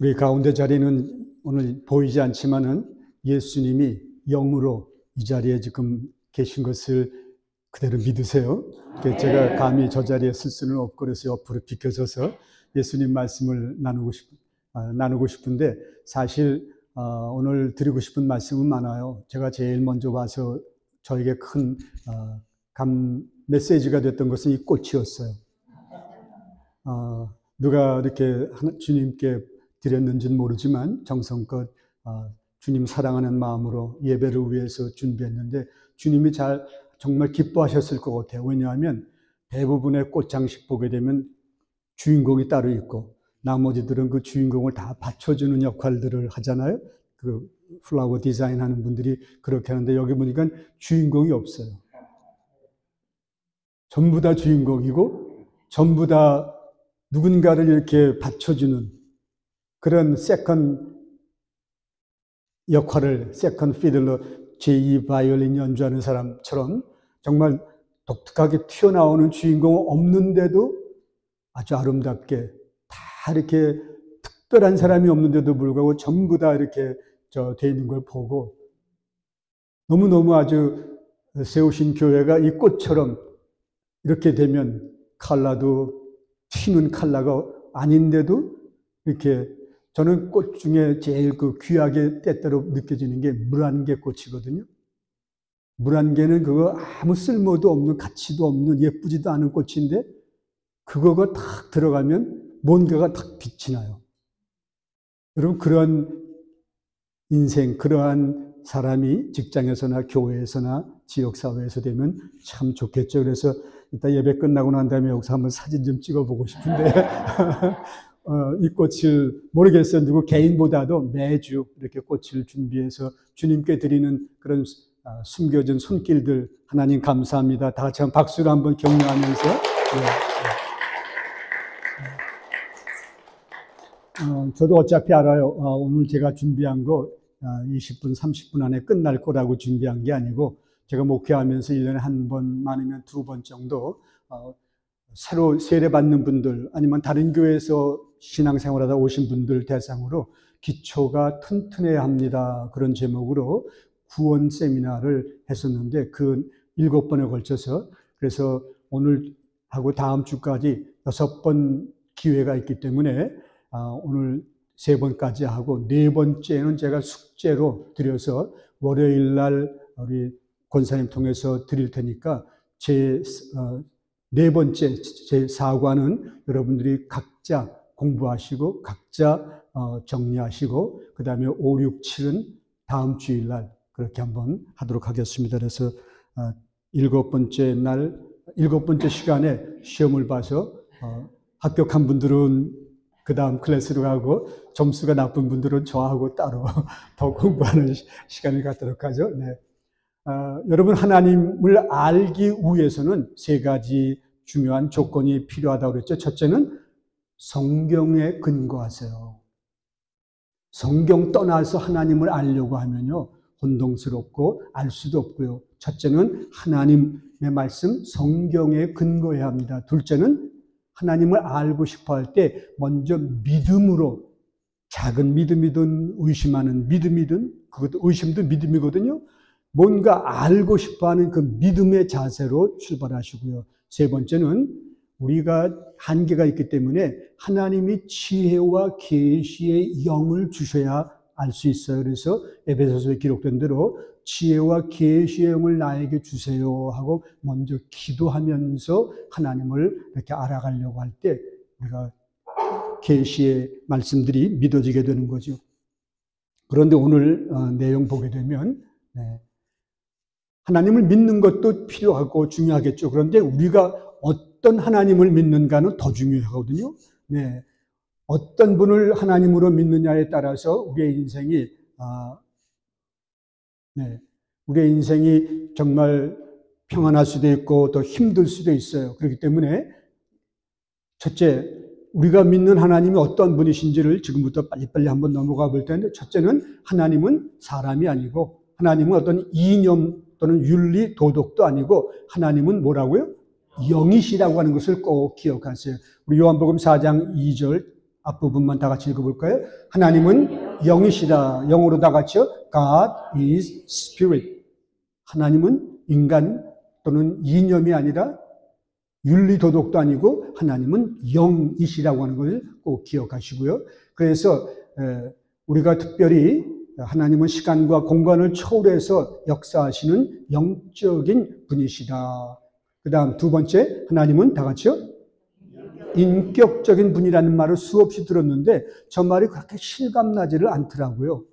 우리 가운데 자리는 오늘 보이지 않지만은 예수님이 영으로 이 자리에 지금 계신 것을 그대로 믿으세요. 제가 감히 저 자리에 쓸 수는 없고 그래서 옆으로 비켜서서 예수님 말씀을 나누고 싶은데 사실 오늘 드리고 싶은 말씀은 많아요. 제가 제일 먼저 와서 저에게 큰 메시지가 됐던 것은 이 꽃이었어요. 누가 이렇게 주님께 드렸는지는 모르지만 정성껏 주님 사랑하는 마음으로 예배를 위해서 준비했는데 주님이 정말 기뻐하셨을 것 같아요. 왜냐하면 대부분의 꽃 장식 보게 되면 주인공이 따로 있고 나머지들은 그 주인공을 다 받쳐주는 역할들을 하잖아요. 그 플라워 디자인 하는 분들이 그렇게 하는데 여기 보니까 주인공이 없어요. 전부 다 주인공이고 전부 다 누군가를 이렇게 받쳐주는 그런 세컨 역할을, 세컨 피들러, 제2 바이올린 연주하는 사람처럼 정말 독특하게 튀어나오는 주인공은 없는데도 아주 아름답게 다 이렇게 특별한 사람이 없는데도 불구하고 전부 다 이렇게 돼 있는 걸 보고 너무너무 아주 세우신 교회가 이 꽃처럼 이렇게 되면 컬러도 튀는 컬러가 아닌데도 이렇게 저는 꽃 중에 제일 그 귀하게 때때로 느껴지는 게 물안개 꽃이거든요. 물안개는 그거 아무 쓸모도 없는 가치도 없는 예쁘지도 않은 꽃인데 그거가 탁 들어가면 뭔가가 탁 빛이 나요. 여러분 그런 인생, 그러한 사람이 직장에서나 교회에서나 지역사회에서 되면 참 좋겠죠. 그래서 이따 예배 끝나고 난 다음에 여기서 한번 사진 좀 찍어보고 싶은데 이 꽃을 모르겠어요. 누구 개인보다도 매주 이렇게 꽃을 준비해서 주님께 드리는 그런 숨겨진 손길들 하나님 감사합니다. 다 같이 박수로 한번 격려하면서 저도 어차피 알아요. 오늘 제가 준비한 거 20분, 30분 안에 끝날 거라고 준비한 게 아니고 제가 목회하면서 1년에 한 번, 많으면 2번 정도 새로 세례받는 분들 아니면 다른 교회에서 신앙생활하다 오신 분들 대상으로 기초가 튼튼해야 합니다. 그런 제목으로 구원 세미나를 했었는데 그 7번에 걸쳐서 그래서 오늘 하고 다음 주까지 6번 기회가 있기 때문에 오늘 3번까지 하고 4번째는 제가 숙제로 드려서 월요일 날 우리 권사님 통해서 드릴 테니까 제 4번째, 제 4과는 여러분들이 각자 공부하시고 각자 정리하시고 그 다음에 5, 6, 7은 다음 주일 날 그렇게 한번 하도록 하겠습니다. 그래서 7번째 시간에 시험을 봐서 합격한 분들은 그 다음 클래스로 가고 점수가 나쁜 분들은 저하고 따로 더 공부하는 시간을 갖도록 하죠. 네. 여러분 하나님을 알기 위해서는 3가지 중요한 조건이 필요하다고 그랬죠. 첫째는 성경에 근거하세요. 성경 떠나서 하나님을 알려고 하면요 혼동스럽고 알 수도 없고요. 첫째는 하나님의 말씀 성경에 근거해야 합니다. 둘째는 하나님을 알고 싶어 할 때 먼저 믿음으로 작은 믿음이든 의심하는 믿음이든 그것도 의심도 믿음이거든요. 뭔가 알고 싶어하는 그 믿음의 자세로 출발하시고요. 3번째는 우리가 한계가 있기 때문에 하나님이 지혜와 계시의 영을 주셔야 알 수 있어요. 그래서 에베소서에 기록된 대로 지혜와 계시의 영을 나에게 주세요 하고 먼저 기도하면서 하나님을 이렇게 알아가려고 할 때 우리가 계시의 말씀들이 믿어지게 되는 거죠. 그런데 오늘 내용 보게 되면 하나님을 믿는 것도 필요하고 중요하겠죠. 그런데 우리가 어떤 하나님을 믿는가는 더 중요하거든요. 네. 어떤 분을 하나님으로 믿느냐에 따라서 우리의 인생이 정말 평안할 수도 있고 더 힘들 수도 있어요. 그렇기 때문에 첫째, 우리가 믿는 하나님이 어떤 분이신지를 지금부터 빨리빨리 한번 넘어가 볼 텐데 첫째는 하나님은 사람이 아니고 하나님은 어떤 이념 또는 윤리, 도덕도 아니고 하나님은 뭐라고요? 영이시라고 하는 것을 꼭 기억하세요. 우리 요한복음 4장 2절 앞부분만 다 같이 읽어볼까요? 하나님은 영이시다. 영어로 다 같이요. God is spirit. 하나님은 인간 또는 이념이 아니라 윤리도덕도 아니고 하나님은 영이시라고 하는 것을 꼭 기억하시고요. 그래서 우리가 특별히 하나님은 시간과 공간을 초월해서 역사하시는 영적인 분이시다. 그 다음 두 번째, 하나님은 다 같이요? 인격적인 분이라는 말을 수없이 들었는데 저 말이 그렇게 실감나지를 않더라고요.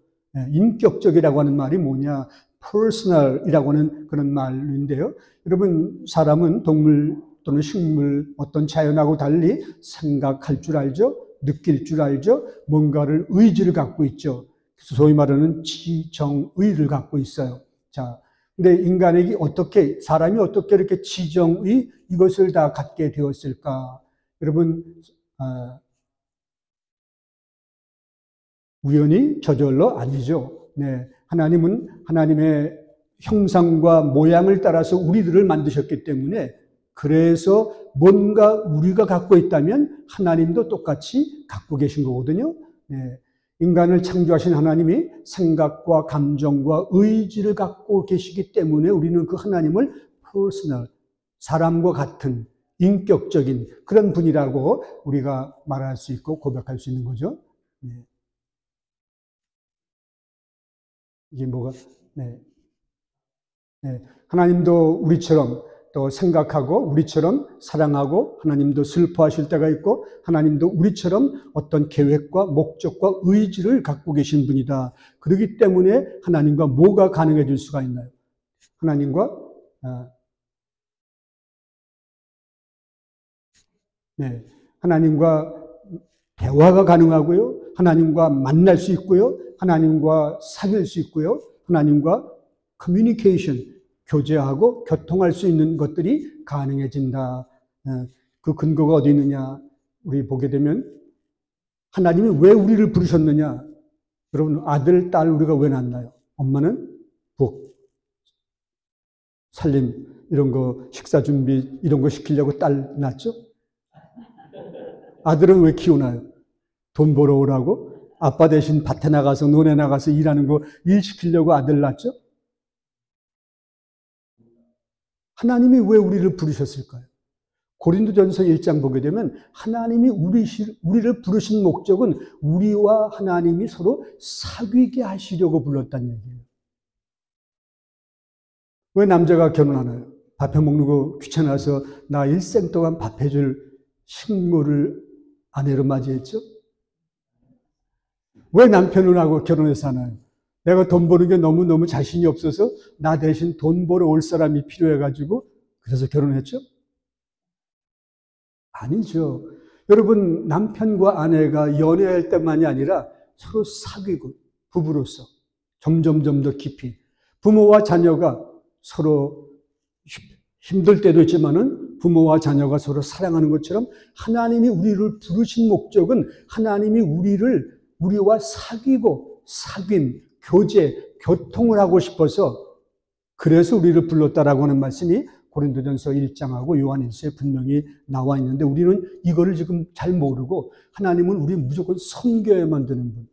인격적이라고 하는 말이 뭐냐? personal이라고 하는 그런 말인데요. 여러분, 사람은 동물 또는 식물, 어떤 자연하고 달리 생각할 줄 알죠? 느낄 줄 알죠? 뭔가를 의지를 갖고 있죠. 그래서 소위 말하는 지정의를 갖고 있어요. 자, 근데 인간에게 사람이 어떻게 이렇게 지정의 이것을 다 갖게 되었을까? 여러분, 우연히 저절로 아니죠. 네. 하나님은 하나님의 형상과 모양을 따라서 우리들을 만드셨기 때문에 그래서 뭔가 우리가 갖고 있다면 하나님도 똑같이 갖고 계신 거거든요. 네. 인간을 창조하신 하나님이 생각과 감정과 의지를 갖고 계시기 때문에 우리는 그 하나님을 퍼스널, 사람과 같은 인격적인 그런 분이라고 우리가 말할 수 있고 고백할 수 있는 거죠. 네. 이게 뭐가, 네. 네. 하나님도 우리처럼 또 생각하고 우리처럼 사랑하고 하나님도 슬퍼하실 때가 있고 하나님도 우리처럼 어떤 계획과 목적과 의지를 갖고 계신 분이다. 그렇기 때문에 하나님과 뭐가 가능해질 수가 있나요? 하나님과 하나님과 대화가 가능하고요. 하나님과 만날 수 있고요. 하나님과 사귈 수 있고요. 하나님과 커뮤니케이션, 교제하고 교통할 수 있는 것들이 가능해진다. 그 근거가 어디 있느냐? 우리 보게 되면 하나님이 왜 우리를 부르셨느냐? 여러분, 아들, 딸 우리가 왜 낳나요? 엄마는 복, 살림, 이런 거, 식사 준비, 이런 거 시키려고 딸 낳죠? 아들은 왜 키우나요? 돈 벌어오라고? 아빠 대신 밭에 나가서, 논에 나가서 일하는 거, 일 시키려고 아들 낳죠? 하나님이 왜 우리를 부르셨을까요? 고린도전서 1장 보게 되면 하나님이 우리를 부르신 목적은 우리와 하나님이 서로 사귀게 하시려고 불렀다는 얘기예요. 왜 남자가 결혼하나요? 밥 해먹는 거 귀찮아서 나 일생 동안 밥 해줄 식물을 아내로 맞이했죠? 왜 남편하고 결혼해서 하나요? 내가 돈 버는 게 너무너무 자신이 없어서 나 대신 돈 벌어 올 사람이 필요해가지고 그래서 결혼했죠? 아니죠. 여러분, 남편과 아내가 연애할 때만이 아니라 서로 사귀고 부부로서 점점 더 깊이 부모와 자녀가 서로 힘들 때도 있지만은 부모와 자녀가 서로 사랑하는 것처럼 하나님이 우리를 부르신 목적은 하나님이 우리와 사귀고 사귐, 교제, 교통을 하고 싶어서 그래서 우리를 불렀다라고 하는 말씀이 고린도전서 1장하고 요한일서에 분명히 나와 있는데 우리는 이거를 지금 잘 모르고 하나님은 우리 무조건 섬겨야만 되는 분.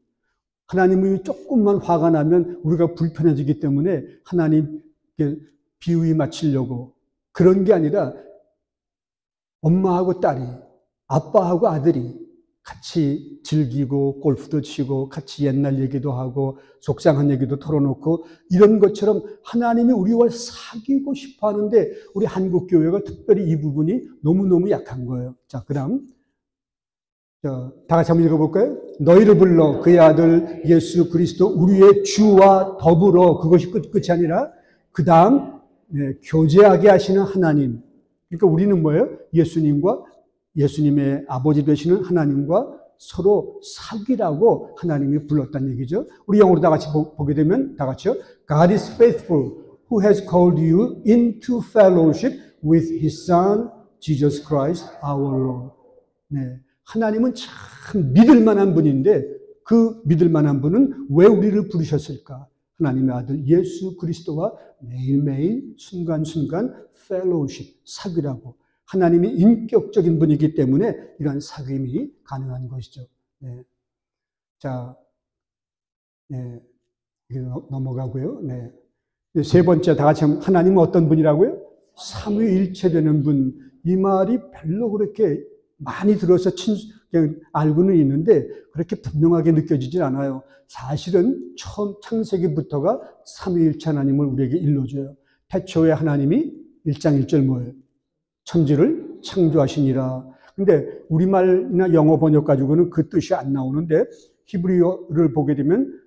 하나님이 조금만 화가 나면 우리가 불편해지기 때문에 하나님께 비위 맞추려고 그런 게 아니라 엄마하고 딸이, 아빠하고 아들이 같이 즐기고 골프도 치고 같이 옛날 얘기도 하고 속상한 얘기도 털어놓고 이런 것처럼 하나님이 우리와 사귀고 싶어 하는데 우리 한국교회가 특별히 이 부분이 너무너무 약한 거예요. 자, 그 다음 다 같이 한번 읽어볼까요? 너희를 불러 그의 아들 예수 그리스도 우리의 주와 더불어 그것이 끝이 아니라 그 다음 교제하게 하시는 하나님. 그러니까 우리는 뭐예요? 예수님의 아버지 되시는 하나님과 서로 사귀라고 하나님이 불렀다는 얘기죠. 우리 영어로 다 같이 보게 되면 다 같이요. God is faithful who has called you into fellowship with His Son Jesus Christ our Lord. 네, 하나님은 참 믿을 만한 분인데 그 믿을 만한 분은 왜 우리를 부르셨을까? 하나님의 아들 예수 그리스도와 매일매일 순간순간 fellowship, 사귀라고. 하나님이 인격적인 분이기 때문에 이런 사귐이 가능한 것이죠. 네. 자, 네. 넘어가고요. 네. 세 번째, 다 같이 하나님은 어떤 분이라고요? 삼위일체되는 분. 이 말이 별로 그렇게 많이 들어서 그냥 알고는 있는데 그렇게 분명하게 느껴지질 않아요. 사실은 처음 창세기부터가 삼위일체 하나님을 우리에게 일러줘요. 태초에 하나님이 1장 1절 뭐예요? 천지를 창조하시니라. 근데 우리말이나 영어 번역 가지고는 그 뜻이 안 나오는데 히브리어를 보게 되면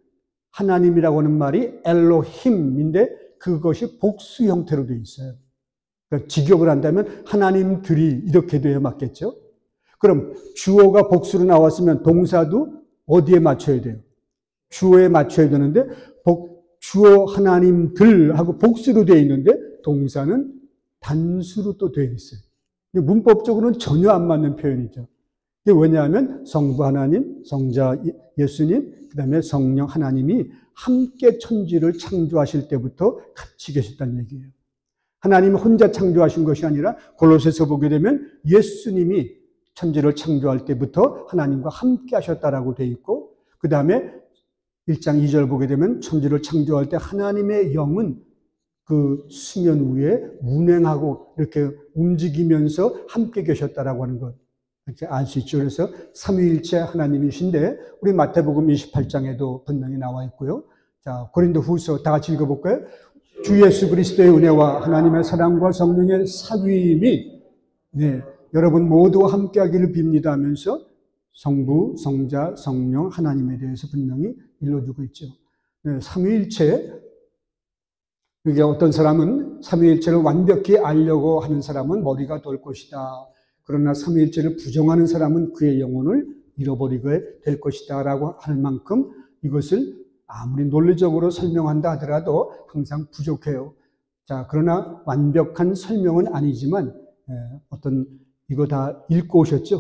하나님이라고 하는 말이 엘로힘인데 그것이 복수 형태로 되어 있어요. 그러니까 직역을 한다면 하나님들이 이렇게 돼야 맞겠죠? 그럼 주어가 복수로 나왔으면 동사도 어디에 맞춰야 돼요? 주어에 맞춰야 되는데 주어 하나님들하고 복수로 되어 있는데 동사는 단수로 또 되어 있어요. 문법적으로는 전혀 안 맞는 표현이죠. 이게 왜냐하면 성부 하나님, 성자 예수님, 그 다음에 성령 하나님이 함께 천지를 창조하실 때부터 같이 계셨다는 얘기예요. 하나님이 혼자 창조하신 것이 아니라 골로새서 보게 되면 예수님이 천지를 창조할 때부터 하나님과 함께 하셨다라고 되어 있고, 그 다음에 1장 2절 보게 되면 천지를 창조할 때 하나님의 영은 그 수면 위에 운행하고 이렇게 움직이면서 함께 계셨다라고 하는 것. 이렇게 알 수 있죠. 그래서 삼위일체 하나님이신데 우리 마태복음 28장에도 분명히 나와 있고요. 자, 고린도후서 다 같이 읽어볼까요? 주 예수 그리스도의 은혜와 하나님의 사랑과 성령의 사귐이 여러분 모두와 함께하기를 빕니다 하면서 성부, 성자, 성령, 하나님에 대해서 분명히 일러주고 있죠. 삼위일체, 이게 어떤 사람은 삼위일체를 완벽히 알려고 하는 사람은 머리가 돌 것이다. 그러나 삼위일체를 부정하는 사람은 그의 영혼을 잃어버리게 될 것이다 라고 할 만큼 이것을 아무리 논리적으로 설명한다 하더라도 항상 부족해요. 자, 그러나 완벽한 설명은 아니지만 이거 다 읽고 오셨죠?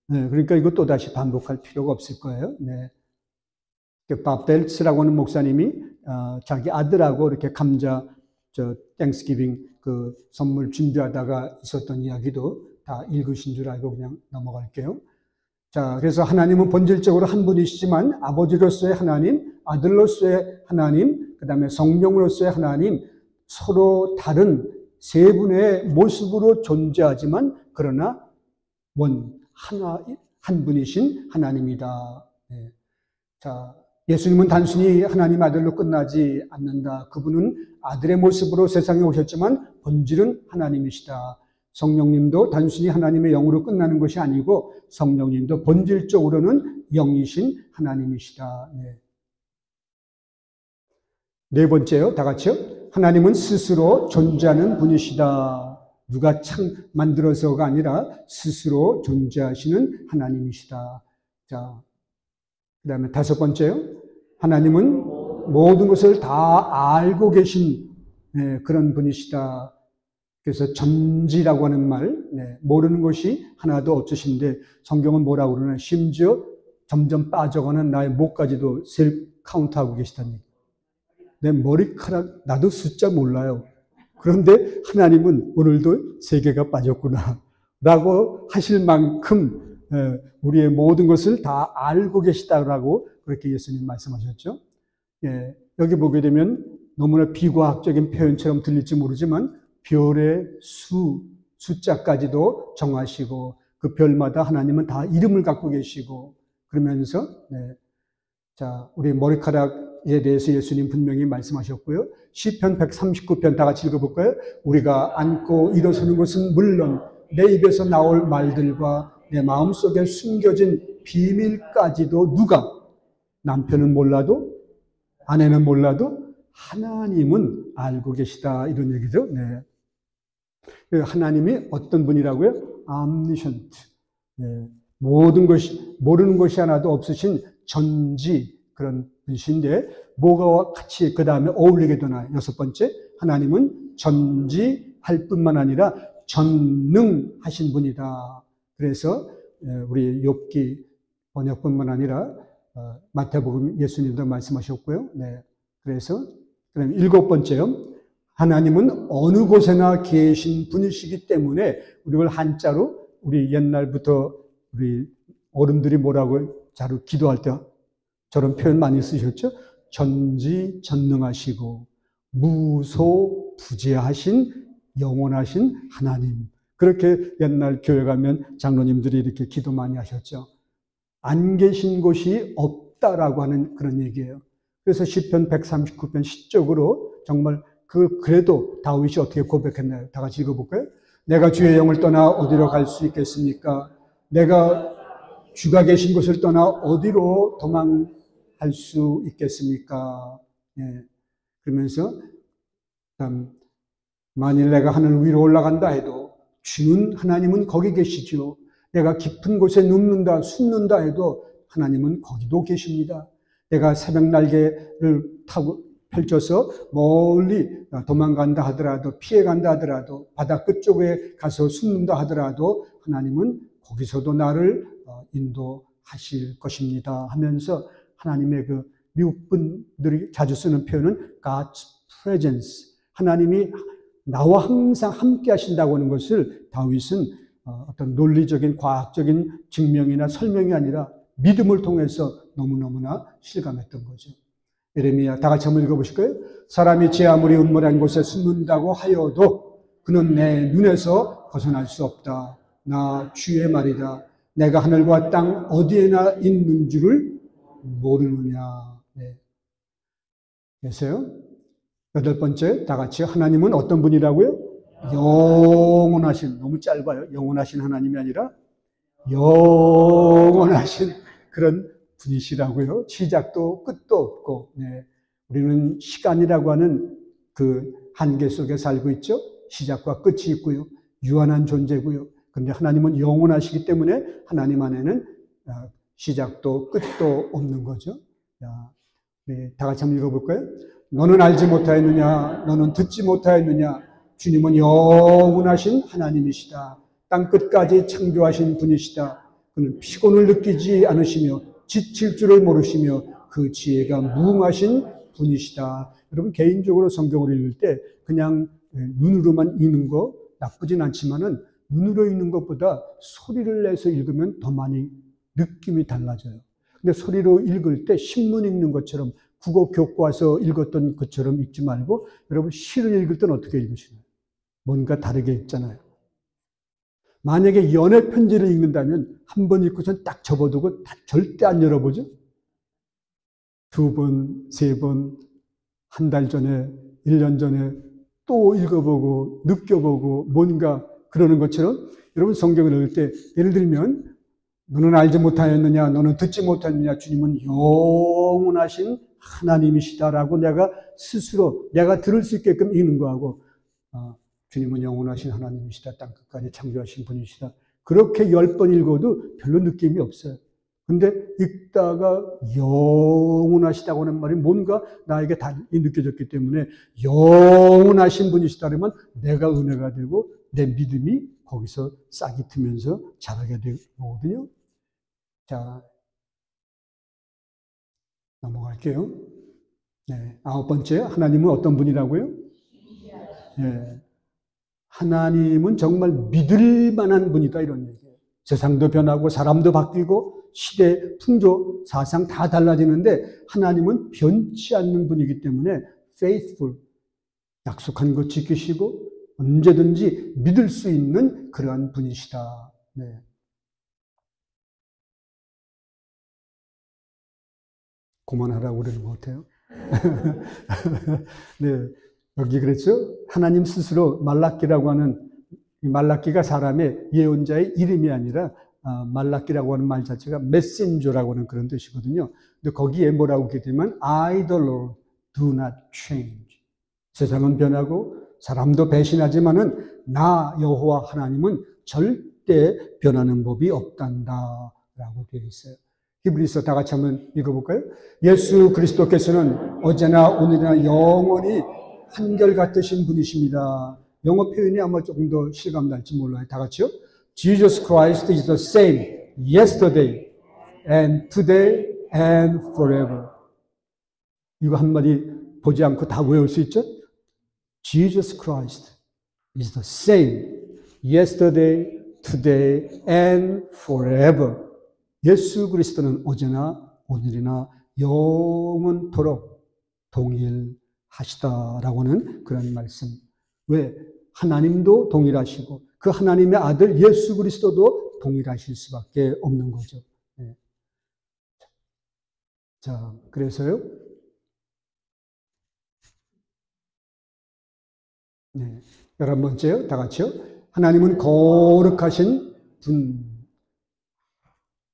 그러니까 이거 또다시 반복할 필요가 없을 거예요. 바벨스라고 하는 목사님이 자기 아들하고 이렇게 감자 땡스기빙 그 선물 준비하다가 있었던 이야기도 다 읽으신 줄 알고 그냥 넘어갈게요. 자, 그래서 하나님은 본질적으로 한 분이시지만 아버지로서의 하나님, 아들로서의 하나님, 그 다음에 성령으로서의 하나님, 서로 다른 세 분의 모습으로 존재하지만 그러나 한 분이신 하나님이다. 자, 예수님은 단순히 하나님 아들로 끝나지 않는다. 그분은 아들의 모습으로 세상에 오셨지만 본질은 하나님이시다. 성령님도 단순히 하나님의 영으로 끝나는 것이 아니고 성령님도 본질적으로는 영이신 하나님이시다. 네 번째요. 다 같이요. 하나님은 스스로 존재하는 분이시다. 누가 만들어서가 아니라 스스로 존재하시는 하나님이시다. 자, 그 다음에 다섯 번째요. 하나님은 모든 것을 다 알고 계신 그런 분이시다. 그래서 전지라고 하는 말, 모르는 것이 하나도 없으신데 성경은 뭐라고 그러나 심지어 점점 빠져가는 나의 목까지도 카운트하고 계시다니. 내 머리카락, 나도 숫자 몰라요. 그런데 하나님은 오늘도 3개가 빠졌구나 라고 하실 만큼 우리의 모든 것을 다 알고 계시다라고 그렇게 예수님 말씀하셨죠. 여기 보게 되면 너무나 비과학적인 표현처럼 들릴지 모르지만 별의 숫자까지도 정하시고 그 별마다 하나님은 다 이름을 갖고 계시고 그러면서 자, 우리 머리카락에 대해서 예수님 분명히 말씀하셨고요. 시편 139편 다 같이 읽어볼까요? 우리가 앉고 일어서는 것은 물론 내 입에서 나올 말들과 내 마음속에 숨겨진 비밀까지도 누가 남편은 몰라도 아내는 몰라도 하나님은 알고 계시다 이런 얘기죠. 하나님이 어떤 분이라고요? omniscient. 모든 것이 모르는 것이 하나도 없으신 전지 그런 분이신데 뭐가 같이 그 다음에 어울리게 되나요? 여섯 번째, 하나님은 전지할 뿐만 아니라 전능하신 분이다. 그래서 우리 욥기 번역뿐만 아니라 마태복음 예수님도 말씀하셨고요. 그래서 그다음에 일곱 번째요. 하나님은 어느 곳에나 계신 분이시기 때문에 우리 한자로 우리 옛날부터 우리 어른들이 뭐라고 자로 기도할 때 저런 표현 많이 쓰셨죠? 전지전능하시고 무소부재하신 영원하신 하나님. 그렇게 옛날 교회 가면 장로님들이 이렇게 기도 많이 하셨죠. 안 계신 곳이 없다라고 하는 그런 얘기예요. 그래서 시편 139편 시적으로 정말 그래도 다윗이 어떻게 고백했나요? 다 같이 읽어볼까요? 내가 주의 영을 떠나 어디로 갈 수 있겠습니까? 내가 주가 계신 곳을 떠나 어디로 도망할 수 있겠습니까? 예. 그러면서 만일 내가 하늘 위로 올라간다 해도 주는 하나님은 거기 계시죠. 내가 깊은 곳에 눕는다, 숨는다 해도 하나님은 거기도 계십니다. 내가 새벽 날개를 타고 펼쳐서 멀리 도망간다 하더라도, 피해간다 하더라도, 바다 끝쪽에 가서 숨는다 하더라도 하나님은 거기서도 나를 인도하실 것입니다 하면서 하나님의 그 미국 분들이 자주 쓰는 표현은 God's presence, 하나님이 나와 항상 함께 하신다고 하는 것을 다윗은 어떤 논리적인 과학적인 증명이나 설명이 아니라 믿음을 통해서 너무너무나 실감했던 거죠. 예레미야 다 같이 한번 읽어보실까요? 사람이 제 아무리 음모한 곳에 숨는다고 하여도 그는 내 눈에서 벗어날 수 없다. 나 주의 말이다. 내가 하늘과 땅 어디에나 있는 줄을 모르느냐. 네. 계세요? 여덟 번째, 다 같이 하나님은 어떤 분이라고요? 영원하신, 너무 짧아요. 영원하신 하나님이 아니라 영원하신 그런 분이시라고요. 시작도 끝도 없고, 네. 우리는 시간이라고 하는 그 한계 속에 살고 있죠. 시작과 끝이 있고요. 유한한 존재고요. 그런데 하나님은 영원하시기 때문에 하나님 안에는 시작도 끝도 없는 거죠. 네, 다 같이 한번 읽어볼까요? 너는 알지 못하였느냐? 너는 듣지 못하였느냐? 주님은 영원하신 하나님이시다. 땅 끝까지 창조하신 분이시다. 그는 피곤을 느끼지 않으시며 지칠 줄을 모르시며 그 지혜가 무궁하신 분이시다. 여러분 개인적으로 성경을 읽을 때 그냥 눈으로만 읽는 거 나쁘진 않지만은 눈으로 읽는 것보다 소리를 내서 읽으면 더 많이 느낌이 달라져요. 근데 소리로 읽을 때 신문 읽는 것처럼 국어 교과서 읽었던 것처럼 읽지 말고 여러분 시를 읽을 때는 어떻게 읽으시나요? 뭔가 다르게 읽잖아요. 만약에 연애 편지를 읽는다면 한 번 읽고선 딱 접어두고 절대 안 열어보죠. 두 번, 세 번, 한 달 전에, 1년 전에 또 읽어보고 느껴보고 뭔가 그러는 것처럼 여러분 성경을 읽을 때 예를 들면 너는 알지 못하였느냐, 너는 듣지 못하였느냐, 주님은 영원하신 하나님이시다라고 내가 스스로 내가 들을 수 있게끔 읽는 거하고 주님은 영원하신 하나님이시다, 땅 끝까지 창조하신 분이시다, 그렇게 10번 읽어도 별로 느낌이 없어요. 근데 읽다가 영원하시다고 하는 말이 뭔가 나에게 달리 느껴졌기 때문에 영원하신 분이시다 그러면 내가 은혜가 되고 내 믿음이 거기서 싹이 트면서 자라게 되거든요. 자, 넘어갈게요. 네, 9번째, 하나님은 어떤 분이라고요? 네, 하나님은 정말 믿을 만한 분이다 이런 얘기예요. 세상도 변하고 사람도 바뀌고 시대, 풍조, 사상 다 달라지는데 하나님은 변치 않는 분이기 때문에 faithful, 약속한 것 지키시고 언제든지 믿을 수 있는 그러한 분이시다. 네. 그만하라고 그러는 것 같아요. 네. 여기 그랬죠? 하나님 스스로 말라기라고 하는, 말라기가 사람의 예언자의 이름이 아니라 말라기라고 하는 말 자체가 메신저라고 하는 그런 뜻이거든요. 근데 거기에 뭐라고 하게 되면 I the Lord do not change. 세상은 변하고 사람도 배신하지만은 나 여호와 하나님은 절대 변하는 법이 없단다라고 되어 있어요. 히브리서 다 같이 한번 읽어볼까요? 예수 그리스도께서는 어제나 오늘이나 영원히 한결같으신 분이십니다. 영어 표현이 아마 조금 더 실감 날지 몰라요. 다 같이요. Jesus Christ is the same yesterday and today and forever. 이거 한마디 보지 않고 다 외울 수 있죠? Jesus Christ is the same yesterday, today and forever. 예수 그리스도는 어제나 오늘이나 영원토록 동일하시다라고는 그런 말씀. 왜? 하나님도 동일하시고 그 하나님의 아들 예수 그리스도도 동일하실 수밖에 없는 거죠. 네. 자, 그래서요. 네. 11번째요. 다 같이요. 하나님은 거룩하신 분.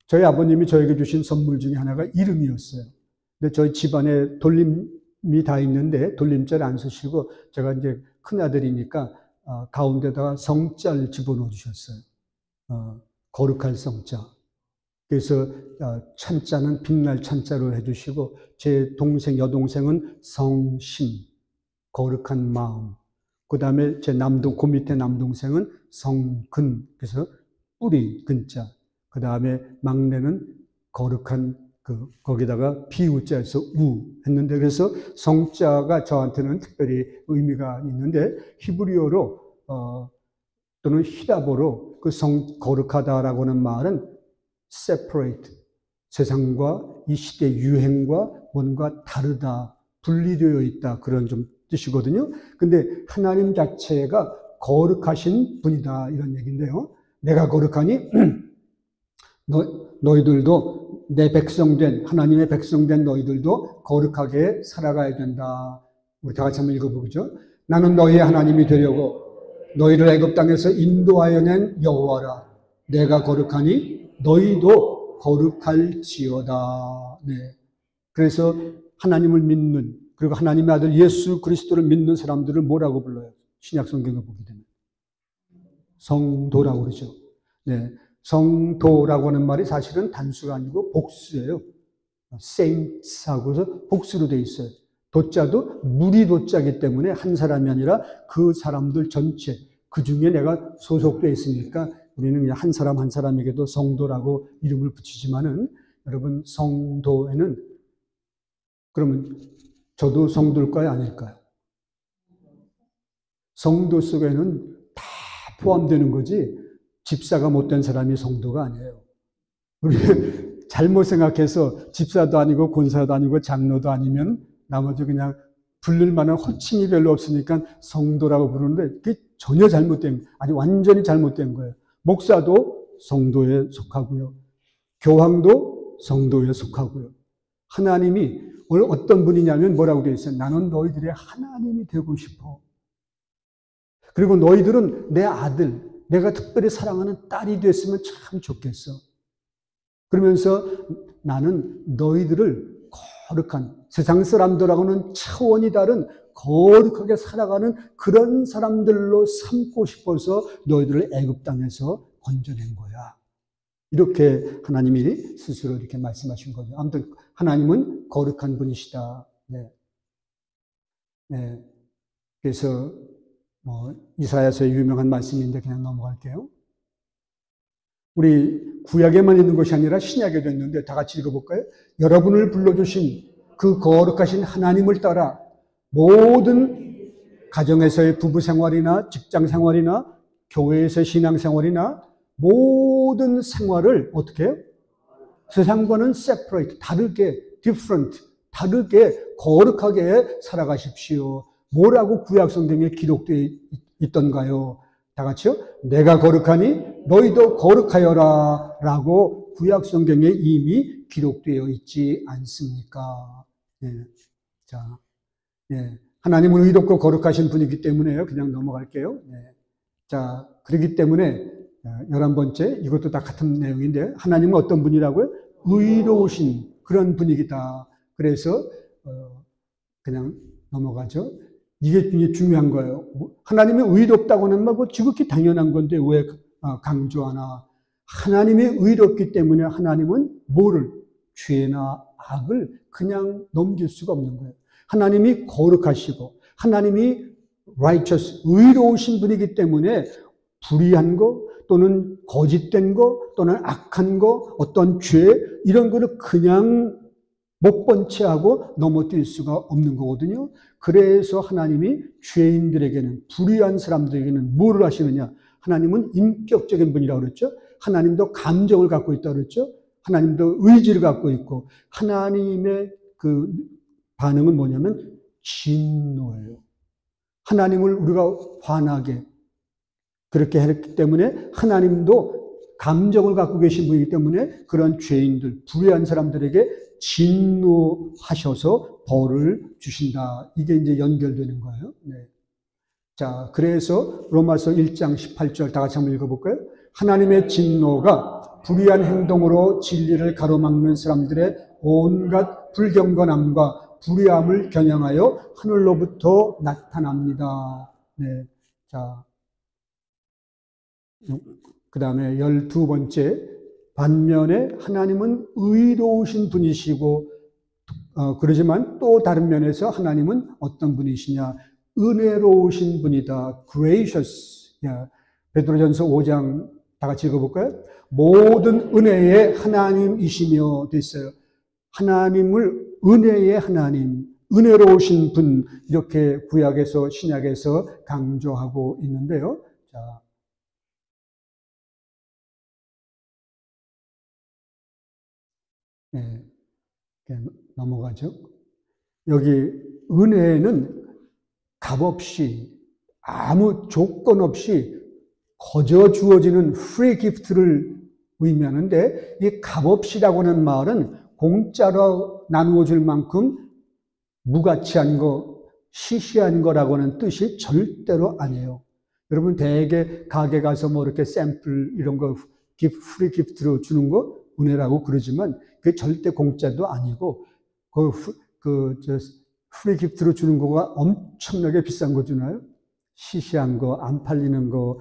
저희 아버님이 저에게 주신 선물 중에 하나가 이름이었어요. 근데 저희 집안에 돌림이 다 있는데 돌림자를 안 쓰시고 제가 이제 큰아들이니까 가운데다가 성자를 집어넣어 주셨어요. 거룩할 성자. 그래서 찬자는 빛날 찬자로 해주시고 제 동생, 여동생은 성신, 거룩한 마음. 그 다음에 제 그 밑에 남동생은 성근, 그래서 뿌리, 근자. 그 다음에 막내는 거룩한 거기다가 비우자에서 우 했는데 그래서 성자가 저한테는 특별히 의미가 있는데 히브리어로 또는 히라보로 그 거룩하다라고 하는 말은 separate, 세상과 이 시대 유행과 뭔가 다르다, 분리되어 있다 그런 좀 뜻이거든요. 근데 하나님 자체가 거룩하신 분이다 이런 얘기인데요. 내가 거룩하니 너희들도 내 백성된 하나님의 백성된 너희들도 거룩하게 살아가야 된다. 우리 다 같이 한번 읽어보죠. 나는 너희의 하나님이 되려고 너희를 애굽 땅에서 인도하여 낸 여호와라. 내가 거룩하니 너희도 거룩할지어다. 네. 그래서 하나님을 믿는 그리고 하나님의 아들 예수 그리스도를 믿는 사람들을 뭐라고 불러요? 신약 성경을 보게 되면 성도라고 그러죠. 네. 성도라고 하는 말이 사실은 단수가 아니고 복수예요. saints하고 해서 복수로 되어 있어요. 도자도 무리 도자이기 때문에 한 사람이 아니라 그 사람들 전체, 그 중에 내가 소속되어 있으니까 우리는 그냥 한 사람 한 사람에게도 성도라고 이름을 붙이지만은 여러분 성도에는 그러면 저도 성도일까요? 아닐까요? 성도 속에는 다 포함되는 거지 집사가 못된 사람이 성도가 아니에요. 우리 잘못 생각해서 집사도 아니고 권사도 아니고 장로도 아니면 나머지 그냥 부를 만한 호칭이 별로 없으니까 성도라고 부르는데 그게 전혀 잘못된, 아니 완전히 잘못된 거예요. 목사도 성도에 속하고요. 교황도 성도에 속하고요. 하나님이 오늘 어떤 분이냐면 뭐라고 되어 있어요? 나는 너희들의 하나님이 되고 싶어. 그리고 너희들은 내 아들, 내가 특별히 사랑하는 딸이 됐으면 참 좋겠어. 그러면서 나는 너희들을 거룩한 세상 사람들하고는 차원이 다른 거룩하게 살아가는 그런 사람들로 삼고 싶어서 너희들을 애굽 땅에서 건져낸 거야. 이렇게 하나님이 스스로 이렇게 말씀하신 거죠. 아무튼 하나님은 거룩한 분이시다. 네. 네. 그래서 이사야서의 유명한 말씀인데 그냥 넘어갈게요. 우리 구약에만 있는 것이 아니라 신약에도 있는데 다 같이 읽어볼까요? 여러분을 불러주신 그 거룩하신 하나님을 따라 모든 가정에서의 부부 생활이나 직장 생활이나 교회에서의 신앙 생활이나 모든 생활을 어떻게 해요? 세상과는 separate, 다르게, different, 다르게 거룩하게 살아가십시오. 뭐라고 구약 성경에 기록되어 있던가요? 다 같이요. 내가 거룩하니 너희도 거룩하여라 라고 구약 성경에 이미 기록되어 있지 않습니까? 네. 자, 네. 하나님은 의롭고 거룩하신 분이기 때문에요. 그냥 넘어갈게요. 네. 자, 그렇기 때문에 11번째, 이것도 다 같은 내용인데 하나님은 어떤 분이라고요? 의로우신 그런 분이기다. 그래서 그냥 넘어가죠. 이게 굉장히 중요한 거예요. 하나님이 의롭다고 하는 말, 지극히 당연한 건데 왜 강조하나? 하나님이 의롭기 때문에 하나님은 뭐를? 죄나 악을 그냥 넘길 수가 없는 거예요. 하나님이 거룩하시고 하나님이 righteous, 의로우신 분이기 때문에 불의한 거 또는 거짓된 거 또는 악한 거 어떤 죄 이런 거를 그냥 못 본 채 하고 넘어뛸 수가 없는 거거든요. 그래서 하나님이 죄인들에게는 불의한 사람들에게는 뭐를 하시느냐? 하나님은 인격적인 분이라고 그랬죠. 하나님도 감정을 갖고 있다고 그랬죠. 하나님도 의지를 갖고 있고, 하나님의 그 반응은 뭐냐면 진노예요. 하나님을 우리가 화나게 그렇게 했기 때문에 하나님도 감정을 갖고 계신 분이기 때문에 그런 죄인들, 불의한 사람들에게 진노하셔서 벌을 주신다. 이게 이제 연결되는 거예요. 네. 자, 그래서 로마서 1장 18절 다 같이 한번 읽어볼까요? 하나님의 진노가 불의한 행동으로 진리를 가로막는 사람들의 온갖 불경건함과 불의함을 겨냥하여 하늘로부터 나타납니다. 네. 자, 그 다음에 12번째, 반면에 하나님은 의로우신 분이시고, 그러지만 또 다른 면에서 하나님은 어떤 분이시냐? 은혜로우신 분이다. gracious. 베드로전서 5장 다 같이 읽어볼까요? 모든 은혜의 하나님이시며 됐어요. 하나님을 은혜의 하나님, 은혜로우신 분, 이렇게 구약에서 신약에서 강조하고 있는데요. 자, 네, 넘어가죠. 여기 은혜는 값없이 아무 조건 없이 거저 주어지는 free gift를 의미하는데, 이 값없이라고 하는 말은 공짜로 나누어 줄 만큼 무가치한 거, 시시한 거라고 하는 뜻이 절대로 아니에요. 여러분 대개 가게 가서 뭐 이렇게 샘플 이런 거 프리 기프트로 주는 거 은혜라고 그러지만 그게 절대 공짜도 아니고 프리 기프트로 주는 거가 엄청나게 비싼 거 주나요? 시시한 거, 안 팔리는 거,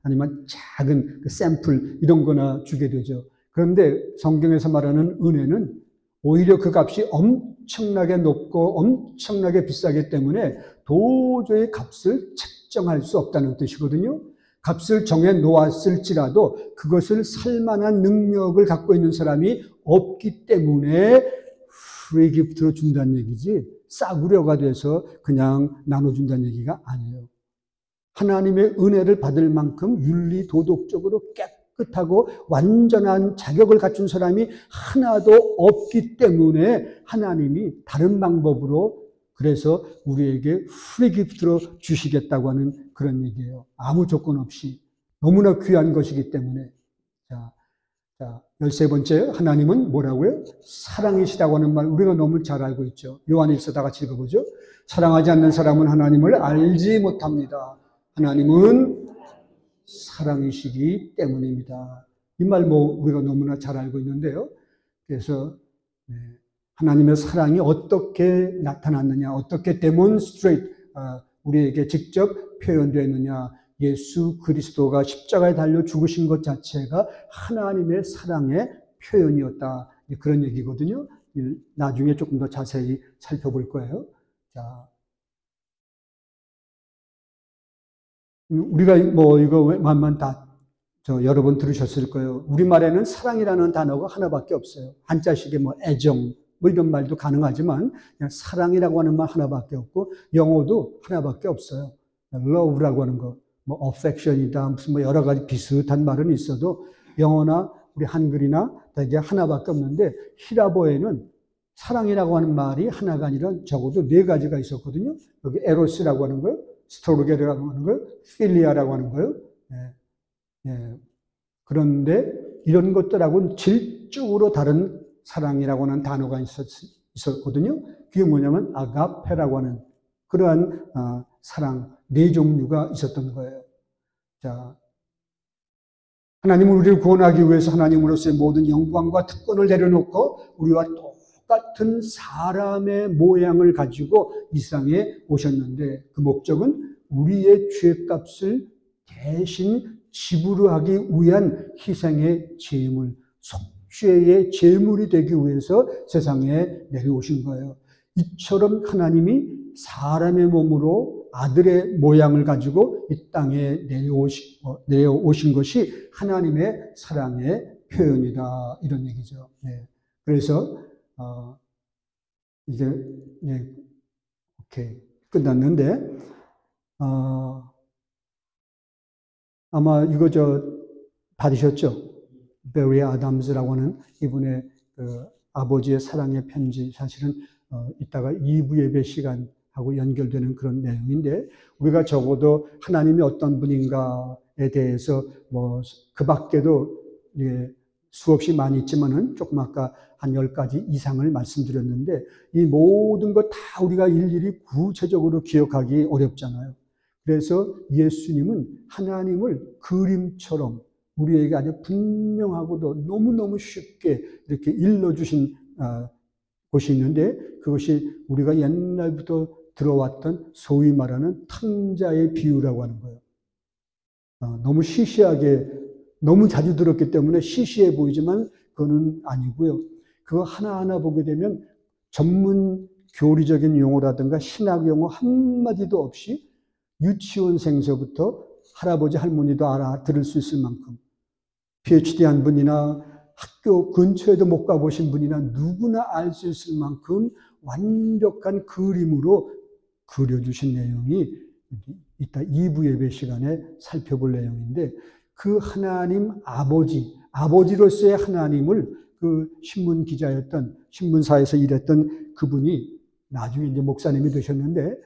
아니면 작은 샘플 이런 거나 주게 되죠. 그런데 성경에서 말하는 은혜는 오히려 그 값이 엄청나게 높고 엄청나게 비싸기 때문에 도저히 값을 책정할 수 없다는 뜻이거든요. 값을 정해 놓았을지라도 그것을 살 만한 능력을 갖고 있는 사람이 없기 때문에 프리 기프트로 준다는 얘기지, 싸구려가 돼서 그냥 나눠준다는 얘기가 아니에요. 하나님의 은혜를 받을 만큼 윤리 도덕적으로 깨끗하고 완전한 자격을 갖춘 사람이 하나도 없기 때문에 하나님이 다른 방법으로 그래서 우리에게 프리 기프트로 주시겠다고 하는 그런 얘기예요. 아무 조건 없이 너무나 귀한 것이기 때문에. 자, 13번째, 하나님은 뭐라고요? 사랑이시다고 하는 말 우리가 너무 잘 알고 있죠. 요한일서 다 같이 읽어보죠. 사랑하지 않는 사람은 하나님을 알지 못합니다. 하나님은 사랑이시기 때문입니다. 이 말 뭐 우리가 너무나 잘 알고 있는데요. 그래서 하나님의 사랑이 어떻게 나타났느냐, 어떻게 데몬스트레이트 우리에게 직접 표현되느냐, 예수 그리스도가 십자가에 달려 죽으신 것 자체가 하나님의 사랑의 표현이었다. 그런 얘기거든요. 나중에 조금 더 자세히 살펴볼 거예요. 자, 우리가 뭐 이거 웬만하면 다 여러 번 들으셨을 거예요. 우리말에는 사랑이라는 단어가 하나밖에 없어요. 한자식의 뭐 애정 뭐 이런 말도 가능하지만 그냥 사랑이라고 하는 말 하나밖에 없고, 영어도 하나밖에 없어요. love라고 하는 거, 뭐 affection이다, 무슨 뭐 여러 가지 비슷한 말은 있어도 영어나 우리 한글이나 대개 하나밖에 없는데, 히라보에는 사랑이라고 하는 말이 하나가 아니라 적어도 4가지가 있었거든요. 여기 에로스라고 하는 거예요. 스토르게라고 하는 거예요. 필리아라고 하는 거예요. 그런데 이런 것들하고는 질적으로 다른 사랑이라고 하는 단어가 있었거든요. 그게 뭐냐면 아가페라고 하는 그러한 사랑 4종류가 있었던 거예요. 자, 하나님은 우리를 구원하기 위해서 하나님으로서의 모든 영광과 특권을 내려놓고 우리와 똑같은 사람의 모양을 가지고 이 세상에 오셨는데, 그 목적은 우리의 죄값을 대신 지불하기 위한 희생의 제물, 속죄의 제물이 되기 위해서 세상에 내려오신 거예요. 이처럼 하나님이 사람의 몸으로 아들의 모양을 가지고 이 땅에 내려오신 것이 하나님의 사랑의 표현이다, 이런 얘기죠. 그래서 이게 오케이 끝났는데, 아마 이거 받으셨죠? 베리 아담스라고 하는 이분의 그 아버지의 사랑의 편지, 사실은 이따가 2부 예배 시간하고 연결되는 그런 내용인데, 우리가 적어도 하나님이 어떤 분인가에 대해서 뭐 그 밖에도 수없이 많이 있지만은 조금 아까 한 10가지 이상을 말씀드렸는데, 이 모든 것 다 우리가 일일이 구체적으로 기억하기 어렵잖아요. 그래서 예수님은 하나님을 그림처럼 우리에게 아주 분명하고도 너무너무 쉽게 이렇게 일러주신 곳이 있는데, 그것이 우리가 옛날부터 들어왔던 소위 말하는 탕자의 비유라고 하는 거예요. 너무 시시하게, 너무 자주 들었기 때문에 시시해 보이지만 그거는 아니고요. 그거 하나하나 보게 되면 전문 교리적인 용어라든가 신학 용어 한마디도 없이 유치원생서부터 할아버지 할머니도 알아들을 수 있을 만큼, PhD 한 분이나 학교 근처에도 못 가보신 분이나 누구나 알 수 있을 만큼 완벽한 그림으로 그려주신 내용이 이따 2부 예배 시간에 살펴볼 내용인데, 그 하나님 아버지로서의 하나님을 그 신문 기자였던, 신문사에서 일했던 그분이 나중에 이제 목사님이 되셨는데,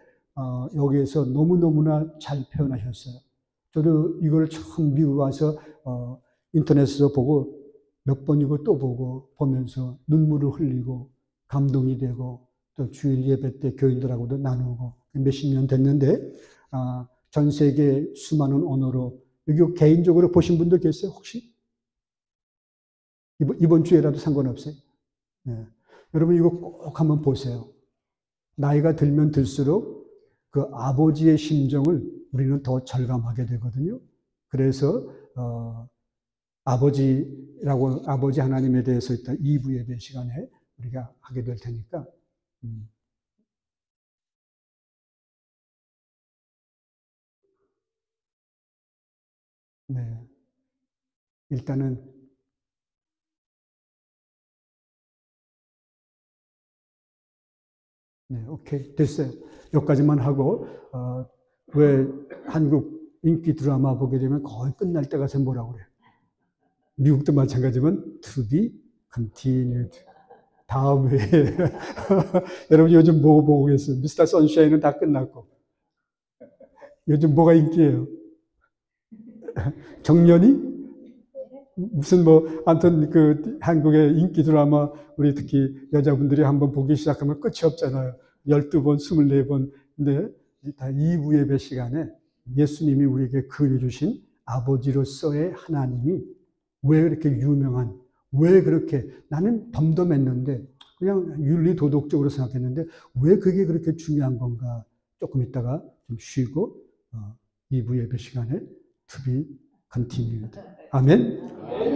여기에서 너무너무나 잘 표현하셨어요. 저도 이걸 처음 미국 와서 인터넷에서 보고 몇 번이고 또 보고 보면서 눈물을 흘리고 감동이 되고, 또 주일 예배 때 교인들하고도 나누고 몇십 년 됐는데, 전 세계 수많은 언어로, 여기 개인적으로 보신 분들 계세요 혹시? 이번 주에라도 상관없어요. 네. 여러분 이거 꼭 한번 보세요. 나이가 들면 들수록 그 아버지의 심정을 우리는 더 절감하게 되거든요. 그래서 아버지 하나님에 대해서 일단 2부 예배 시간에 우리가 하게 될 테니까. 네. 일단은 네, 오케이, 됐어요. 여기까지만 하고, 왜 한국 인기 드라마 보게 되면 거의 끝날 때 가서 뭐라고 그래요? 미국도 마찬가지지만 to be continued. 다음 회에. 여러분 요즘 뭐 보고 계세요? 미스터 선샤인은 다 끝났고. 요즘 뭐가 인기예요? 정년이? 무슨 아무튼 그 한국의 인기 드라마, 우리 특히 여자분들이 한번 보기 시작하면 끝이 없잖아요. 12번, 24번. 근데 다 2부 예배 시간에 예수님이 우리에게 그려주신 아버지로서의 하나님이 왜 그렇게 유명한, 왜 그렇게, 나는 덤덤했는데, 그냥 윤리 도덕적으로 생각했는데, 왜 그게 그렇게 중요한 건가? 조금 있다가 좀 쉬고, 2부 예배 시간에 to be continued. 아멘.